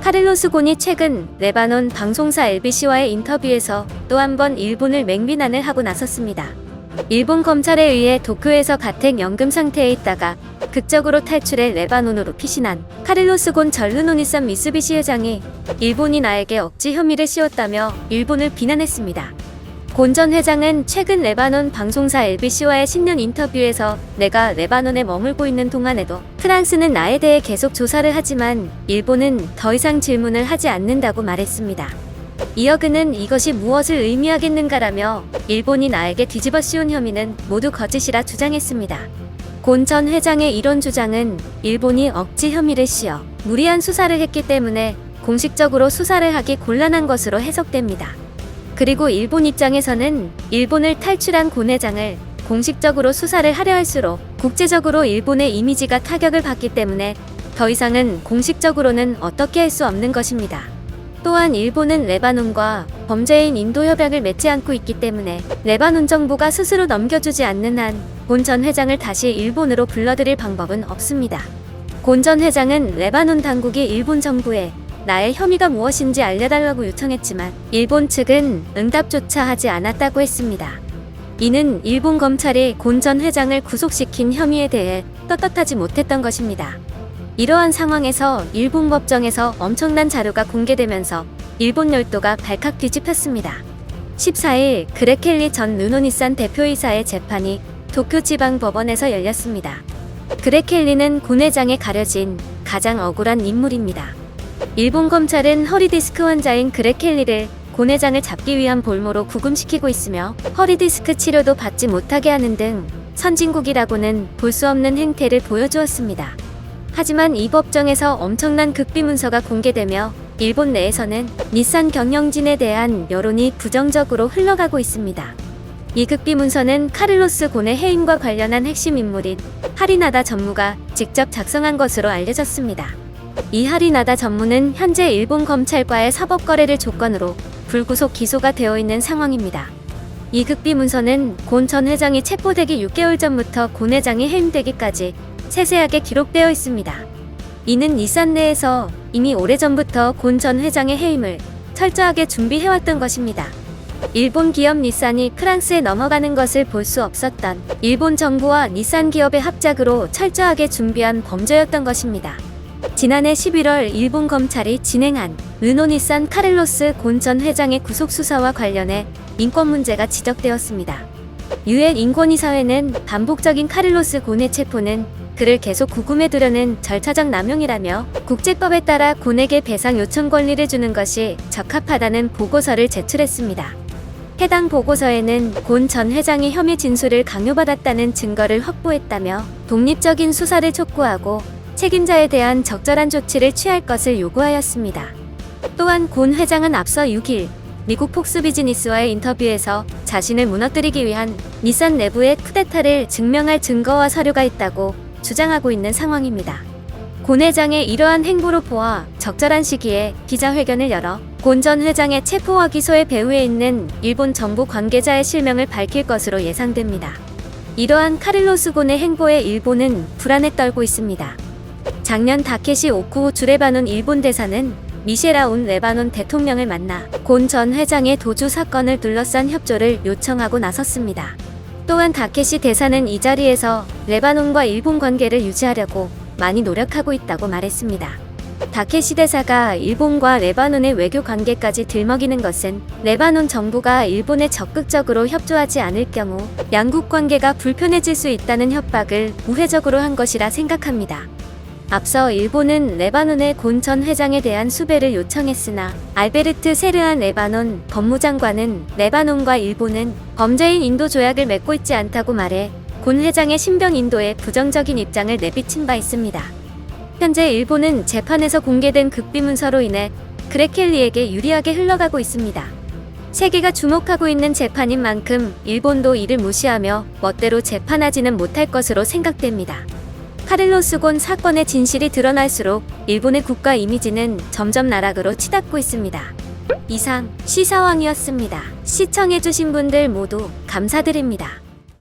카를로스 곤이 최근 레바논 방송사 LBC와의 인터뷰에서 또 한 번 일본을 맹비난을 하고 나섰습니다. 일본 검찰에 의해 도쿄에서 가택 연금 상태에 있다가 극적으로 탈출해 레바논으로 피신한 카를로스 곤 전 르노니산 미쓰비시 회장이 일본이 나에게 억지 혐의를 씌웠다며 일본을 비난했습니다. 곤 전 회장은 최근 레바논 방송사 LBC와의 신년 인터뷰에서 내가 레바논에 머물고 있는 동안에도 프랑스는 나에 대해 계속 조사를 하지만 일본은 더 이상 질문을 하지 않는다고 말했습니다. 이어 그는 이것이 무엇을 의미하겠는가라며 일본이 나에게 뒤집어 씌운 혐의는 모두 거짓이라 주장했습니다. 곤 전 회장의 이런 주장은 일본이 억지 혐의를 씌워 무리한 수사를 했기 때문에 공식적으로 수사를 하기 곤란한 것으로 해석됩니다. 그리고 일본 입장에서는 일본을 탈출한 곤 회장을 공식적으로 수사를 하려 할수록 국제적으로 일본의 이미지가 타격을 받기 때문에 더 이상은 공식적으로는 어떻게 할 수 없는 것입니다. 또한 일본은 레바논과 범죄인 인도 협약을 맺지 않고 있기 때문에 레바논 정부가 스스로 넘겨주지 않는 한 곤 전 회장을 다시 일본으로 불러들일 방법은 없습니다. 곤 전 회장은 레바논 당국이 일본 정부에 나의 혐의가 무엇인지 알려달라고 요청했지만 일본 측은 응답조차 하지 않았다고 했습니다. 이는 일본 검찰이 곤 전 회장을 구속시킨 혐의에 대해 떳떳하지 못했던 것입니다. 이러한 상황에서 일본 법정에서 엄청난 자료가 공개되면서 일본 열도가 발칵 뒤집혔습니다. 14일 그렉 켈리 전 르노니산 대표이사의 재판이 도쿄지방법원에서 열렸습니다. 그렉 켈리는 곤 회장에 가려진 가장 억울한 인물입니다. 일본 검찰은 허리디스크 환자인 그렉 켈리를 곤 회장을 잡기 위한 볼모로 구금시키고 있으며 허리디스크 치료도 받지 못하게 하는 등 선진국이라고는 볼 수 없는 행태를 보여주었습니다. 하지만 이 법정에서 엄청난 극비 문서가 공개되며 일본 내에서는 닛산 경영진에 대한 여론이 부정적으로 흘러가고 있습니다. 이 극비 문서는 카를로스 곤의 해임과 관련한 핵심 인물인 하리나다 전무가 직접 작성한 것으로 알려졌습니다. 이 하리나다 전무는 현재 일본 검찰과의 사법거래를 조건으로 불구속 기소가 되어 있는 상황입니다. 이 극비 문서는 곤 전 회장이 체포되기 6개월 전부터 곤 회장이 해임되기까지 세세하게 기록되어 있습니다. 이는 닛산 내에서 이미 오래전부터 곤 전 회장의 해임을 철저하게 준비해왔던 것입니다. 일본 기업 닛산이 프랑스에 넘어가는 것을 볼 수 없었던 일본 정부와 닛산 기업의 합작으로 철저하게 준비한 범죄였던 것입니다. 지난해 11월 일본 검찰이 진행한 르노니산 카를로스 곤 전 회장의 구속 수사와 관련해 인권 문제가 지적되었습니다. 유엔 인권이사회는 반복적인 카를로스 곤의 체포는 그를 계속 구금해 두려는 절차적 남용이라며 국제법에 따라 곤에게 배상 요청 권리를 주는 것이 적합하다는 보고서를 제출했습니다. 해당 보고서에는 곤 전 회장이 혐의 진술을 강요받았다는 증거를 확보했다며 독립적인 수사를 촉구하고 책임자에 대한 적절한 조치를 취할 것을 요구하였습니다. 또한 곤 회장은 앞서 6일 미국 폭스 비즈니스와의 인터뷰에서 자신을 무너뜨리기 위한 닛산 내부의 쿠데타를 증명할 증거와 서류가 있다고 주장하고 있는 상황입니다. 곤 회장의 이러한 행보로 보아 적절한 시기에 기자회견을 열어 곤 전 회장의 체포와 기소의 배후에 있는 일본 정부 관계자의 실명을 밝힐 것으로 예상됩니다. 이러한 카를로스 곤의 행보에 일본은 불안에 떨고 있습니다. 작년 다케시 오쿠 주레바논 일본 대사는 미셸 아운 레바논 대통령을 만나 곤 전 회장의 도주 사건을 둘러싼 협조를 요청하고 나섰습니다. 또한 다케시 대사는 이 자리에서 레바논과 일본 관계를 유지하려고 많이 노력하고 있다고 말했습니다. 다케시 대사가 일본과 레바논의 외교 관계까지 들먹이는 것은 레바논 정부가 일본에 적극적으로 협조하지 않을 경우 양국 관계가 불편해질 수 있다는 협박을 우회적으로 한 것이라 생각합니다. 앞서 일본은 레바논의 곤 전 회장에 대한 수배를 요청했으나 알베르트 세르안 레바논 법무장관은 레바논과 일본은 범죄인 인도 조약을 맺고 있지 않다고 말해 곤 회장의 신병 인도에 부정적인 입장을 내비친 바 있습니다. 현재 일본은 재판에서 공개된 극비 문서로 인해 그렉 켈리에게 유리하게 흘러가고 있습니다. 세계가 주목하고 있는 재판인 만큼 일본도 이를 무시하며 멋대로 재판하지는 못할 것으로 생각됩니다. 카를로스 곤 사건의 진실이 드러날수록 일본의 국가 이미지는 점점 나락으로 치닫고 있습니다. 이상 시사왕이었습니다. 시청해주신 분들 모두 감사드립니다.